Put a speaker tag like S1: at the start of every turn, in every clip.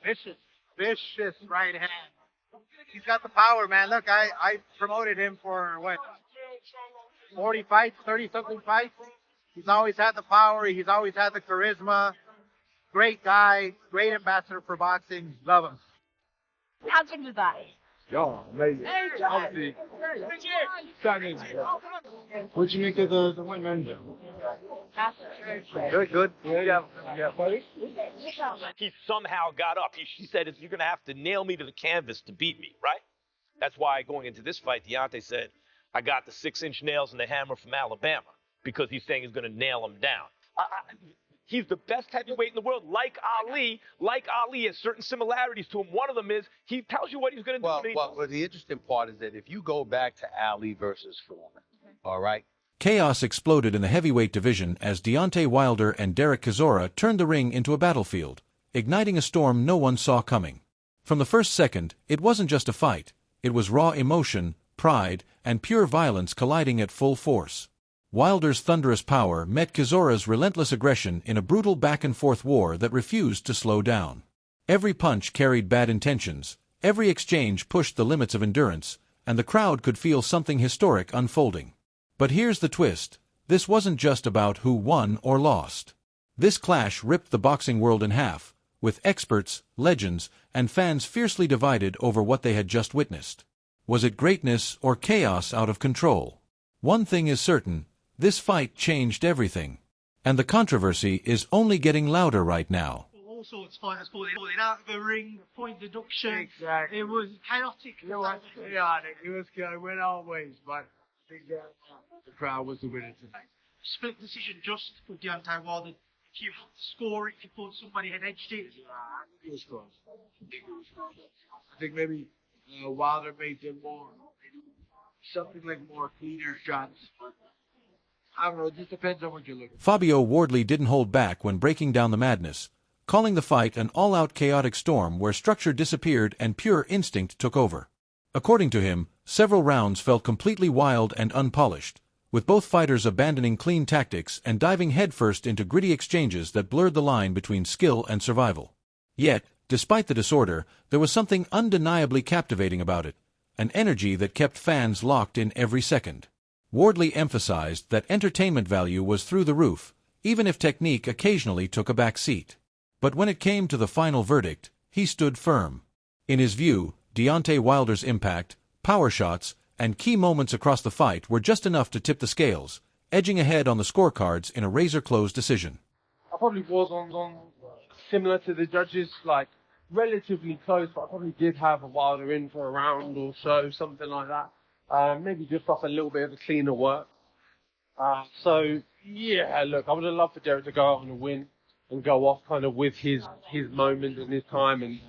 S1: Vicious, vicious right hand. He's got the power, man. Look, I promoted him for, what, 40 fights, 30-something fights? He's always had the power. He's always had the charisma. Great guy, great ambassador for boxing. Love him.
S2: How's it with that?
S3: Yeah, amazing. Obviously, stunning. What'd you make of the win, man?
S1: Good.
S3: Yeah, buddy.
S4: He somehow got up. He said, you're going to have to nail me to the canvas to beat me, right? That's why going into this fight, Deontay said, I got the 6-inch nails and the hammer from Alabama, because he's saying he's going to nail him down. He's the best heavyweight in the world, like Ali. Like Ali has certain similarities to him. One of them is he tells you what he's going to do.
S5: Well, the interesting part is that if you go back to Ali versus Foreman, all right?
S6: Chaos exploded in the heavyweight division as Deontay Wilder and Derek Chisora turned the ring into a battlefield, igniting a storm no one saw coming. From the first second, it wasn't just a fight. It was raw emotion, pride, and pure violence colliding at full force. Wilder's thunderous power met Chisora's relentless aggression in a brutal back-and-forth war that refused to slow down. Every punch carried bad intentions, every exchange pushed the limits of endurance, and the crowd could feel something historic unfolding. But here's the twist. This wasn't just about who won or lost. This clash ripped the boxing world in half, with experts, legends, and fans fiercely divided over what they had just witnessed. Was it greatness or chaos out of control? One thing is certain. This fight changed everything. And the controversy is only getting louder right now.
S7: All sorts of fighters falling out of the ring, point deduction.
S1: Exactly.
S7: It was chaotic.
S3: It was chaotic. It was going all ways, but I think the crowd was the winner tonight.
S7: Split decision just for Deontay Wilder. If you had to score it, if you thought somebody had edged it.
S3: It was close. I think maybe Wilder made them more, something like more cleaner shots. I don't know, it just depends on what you're looking for.
S6: Fabio Wardley didn't hold back when breaking down the madness, calling the fight an all-out chaotic storm where structure disappeared and pure instinct took over. According to him, several rounds felt completely wild and unpolished, with both fighters abandoning clean tactics and diving headfirst into gritty exchanges that blurred the line between skill and survival. Yet, despite the disorder, there was something undeniably captivating about it, an energy that kept fans locked in every second. Wardley emphasized that entertainment value was through the roof, even if technique occasionally took a back seat. But when it came to the final verdict, he stood firm. In his view, Deontay Wilder's impact, power shots, and key moments across the fight were just enough to tip the scales, edging ahead on the scorecards in a razor-close decision.
S3: I probably was on similar to the judges, like relatively close, but I probably did have a Wilder in for a round or so, something like that. Maybe just off a little bit of a cleaner work. So, yeah, look, I would have loved for Derek to go out on a win and go off kind of with his moment and his time and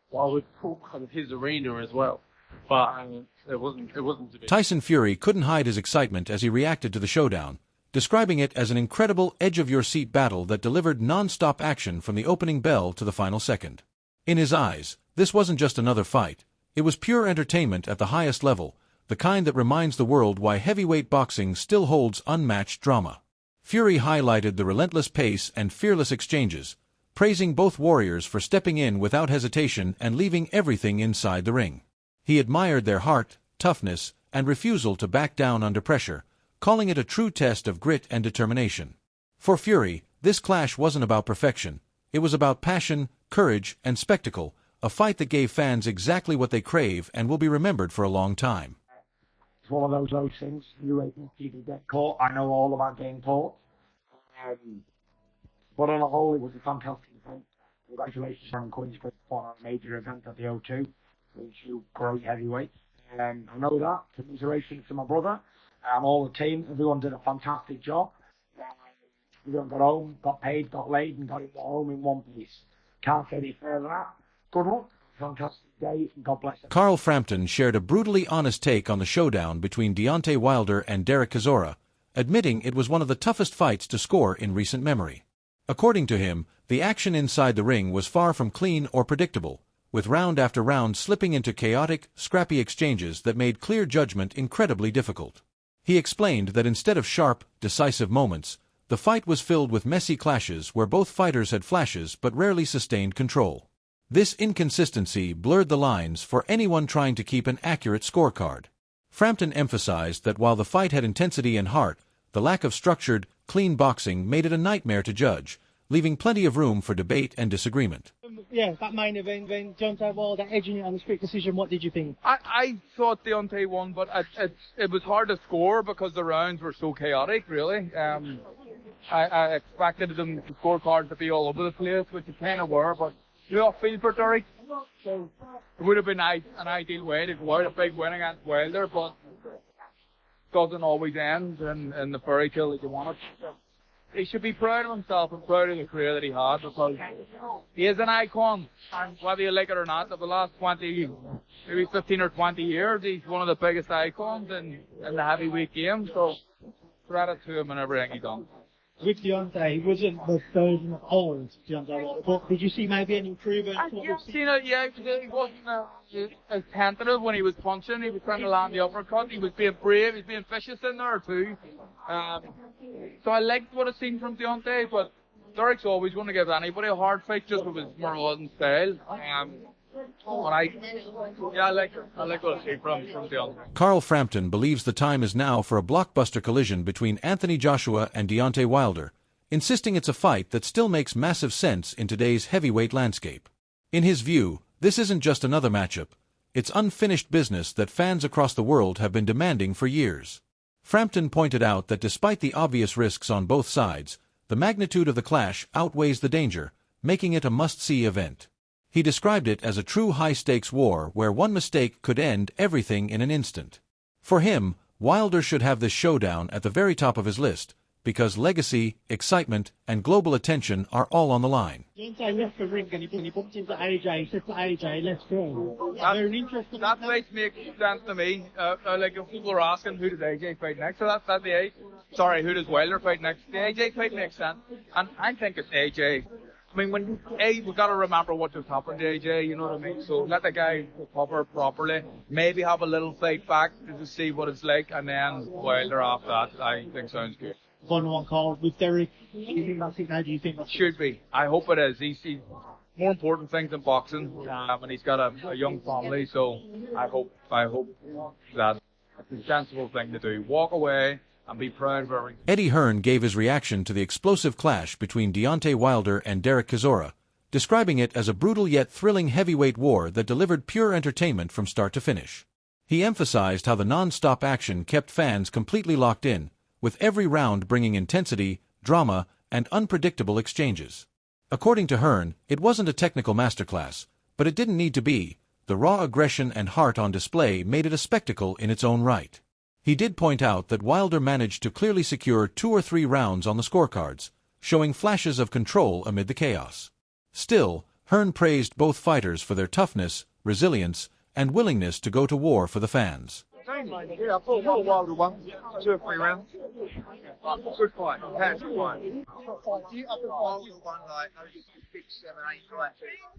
S3: what I would call kind of his arena as well. But it wasn't to be.
S6: Tyson Fury couldn't hide his excitement as he reacted to the showdown, describing it as an incredible edge-of-your-seat battle that delivered non-stop action from the opening bell to the final second. In his eyes, this wasn't just another fight. It was pure entertainment at the highest level, the kind that reminds the world why heavyweight boxing still holds unmatched drama. Fury highlighted the relentless pace and fearless exchanges, praising both warriors for stepping in without hesitation and leaving everything inside the ring. He admired their heart, toughness, and refusal to back down under pressure, calling it a true test of grit and determination. For Fury, this clash wasn't about perfection. It was about passion, courage, and spectacle, a fight that gave fans exactly what they crave and will be remembered for a long time.
S8: It's one of those things. You ain't people get caught. I know all about getting caught. But on the whole, it was a fantastic event. Congratulations on Queen's for a major event at the O2. Which you great heavyweights. I know that. Commiserations to my brother and all the team. Everyone did a fantastic job. Everyone got home, got paid, got laid, and got home in one piece. Can't say any further than that. Good luck. Fantastic day, and God bless them.
S6: Carl Frampton shared a brutally honest take on the showdown between Deontay Wilder and Derek Chisora, admitting it was one of the toughest fights to score in recent memory. According to him, the action inside the ring was far from clean or predictable, with round after round slipping into chaotic, scrappy exchanges that made clear judgment incredibly difficult. He explained that instead of sharp, decisive moments, the fight was filled with messy clashes where both fighters had flashes but rarely sustained control. This inconsistency blurred the lines for anyone trying to keep an accurate scorecard. Frampton emphasized that while the fight had intensity and heart, the lack of structured, clean boxing made it a nightmare to judge, leaving plenty of room for debate and disagreement.
S7: Yeah, that main event, then Deontay Wilder edging it on a split decision. What did you think?
S9: I thought Deontay won, but it was hard to score because the rounds were so chaotic, really. I expected them to scorecards to be all over the place, which they kind of were, but I feel for Derek. So it would have been an ideal way to go out, a big win against Wilder, but doesn't always end in the fairy tale that you want it. He should be proud of himself and proud of the career that he had, because he is an icon, and whether you like it or not, of the last 20, maybe 15 or 20 years, he's one of the biggest icons in the heavyweight game, so credit to him and everything he's done.
S7: With Deontay, he wasn't the version of old Deontay Wilder, but did you see maybe an improvement?
S9: He wasn't as tentative when he was punching. He was trying to land the uppercut. He was being brave. He was being vicious in there too. So I liked what I seen from Deontay, but Derek's always going to give anybody a hard fight just with his modern style. I like what I see from Deontay.
S6: Carl Frampton believes the time is now for a blockbuster collision between Anthony Joshua and Deontay Wilder, insisting it's a fight that still makes massive sense in today's heavyweight landscape. In his view, this isn't just another matchup, it's unfinished business that fans across the world have been demanding for years. Frampton pointed out that despite the obvious risks on both sides, the magnitude of the clash outweighs the danger, making it a must-see event. He described it as a true high-stakes war where one mistake could end everything in an instant. For him, Wilder should have this showdown at the very top of his list, because legacy, excitement, and global attention are all on the line.
S7: Deontay left the ring and he bumped into AJ. He said to AJ, let's go.
S9: That fight makes sense to me. Like if people are asking who does AJ fight next, so that's the A. Sorry, who does Wilder fight next? The AJ fight makes sense, and I think it's AJ. I mean, we've got to remember what just happened to AJ, you know what I mean? So let the guy recover properly, maybe have a little fight back to see what it's like, and then Wilder after that, I think sounds good.
S7: 1-1 call with Derek. Do you think that's it now? Do you think that's
S9: should be? I hope it is. He's more important things than boxing, and he's got a young family, so I hope that it's a sensible thing to do. Walk away and be proud of everything.
S6: Eddie Hearn gave his reaction to the explosive clash between Deontay Wilder and Derek Chisora, describing it as a brutal yet thrilling heavyweight war that delivered pure entertainment from start to finish. He emphasized how the non-stop action kept fans completely locked in, with every round bringing intensity, drama, and unpredictable exchanges. According to Hearn, it wasn't a technical masterclass, but it didn't need to be. The raw aggression and heart on display made it a spectacle in its own right. He did point out that Wilder managed to clearly secure 2 or 3 rounds on the scorecards, showing flashes of control amid the chaos. Still, Hearn praised both fighters for their toughness, resilience, and willingness to go to war for the fans.
S9: Yeah, I thought Wilder won 2 or 3 rounds. Good fight.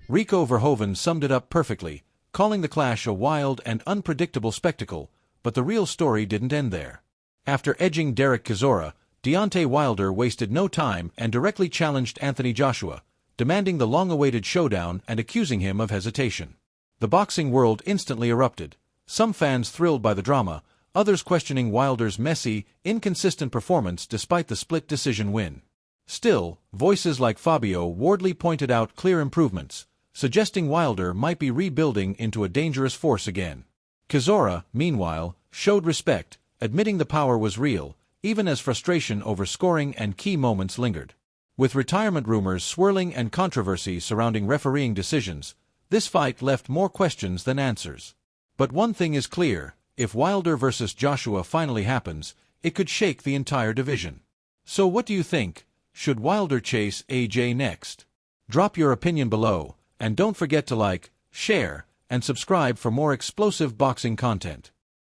S6: Rico Verhovven summed it up perfectly, calling the clash a wild and unpredictable spectacle, but the real story didn't end there. After edging Derek Chisora, Deontay Wilder wasted no time and directly challenged Anthony Joshua, demanding the long-awaited showdown and accusing him of hesitation. The boxing world instantly erupted, some fans thrilled by the drama, others questioning Wilder's messy, inconsistent performance despite the split decision win. Still, voices like Fabio Wardley pointed out clear improvements, suggesting Wilder might be rebuilding into a dangerous force again. Chisora, meanwhile, showed respect, admitting the power was real, even as frustration over scoring and key moments lingered. With retirement rumors swirling and controversies surrounding refereeing decisions, this fight left more questions than answers. But one thing is clear, if Wilder versus Joshua finally happens, it could shake the entire division. So what do you think? Should Wilder chase AJ next? Drop your opinion below, and don't forget to like, share, and subscribe for more explosive boxing content.